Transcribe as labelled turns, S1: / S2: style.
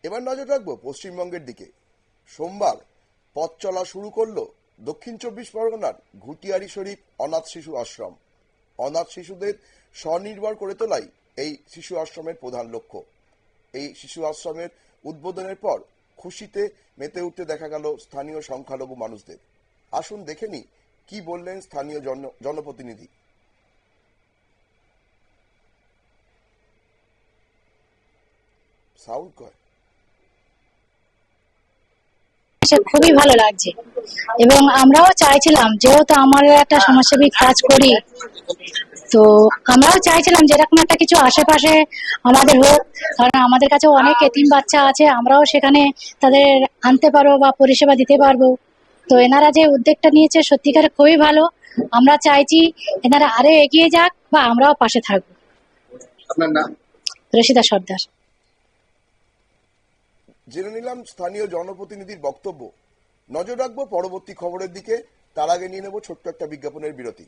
S1: এবার নজর রাখবো পশ্চিমবঙ্গের দিকে। সোমবার পথ চলা শুরু করলো দক্ষিণ 24 পরগনার ঘুটিয়ারি শরীফ অনাথ শিশু আশ্রম। অনাথ শিশুদের স্বনির্ভর করে তোলাই এই শিশু আশ্রমের প্রধান লক্ষ্য। এই শিশু আশ্রমের উদ্বোধনের পর খুশিতে মেতে উঠতে দেখা গেল স্থানীয় সংখ্যালঘু মানুষদের। আসুন দেখে নি কি বললেন স্থানীয় জনপ্রতিনিধি। সাউন্ড কয়
S2: খুবই ভালো লাগছে এবং আমরাও চাইছিলাম, যেহেতু আমরা একটা সমাজসেবী কাজ করি, তো আমরাও চাইছিলাম যে এরকম একটা কিছু আশেপাশে আমাদের হোক, কারণ আমাদের কাছে অনেক এতিম বাচ্চা আছে, আমরাও সেখানে তাদের আনতে পারবো বা পরিষেবা দিতে পারবো। তো এনারা যে উদ্যোগটা নিয়েছে সত্যিকার খুবই ভালো। আমরা চাইছি এনারা আরো এগিয়ে যাক বা আমরাও পাশে থাকবো।
S1: আপনার নাম?
S2: রশিদা সর্দার।
S1: জেনে নিলাম স্থানীয় জনপ্রতিনিধির বক্তব্য। নজর রাখবো পরবর্তী খবরের দিকে। তার আগে নিয়ে নেব ছোট্ট একটা বিজ্ঞাপনের বিরতি।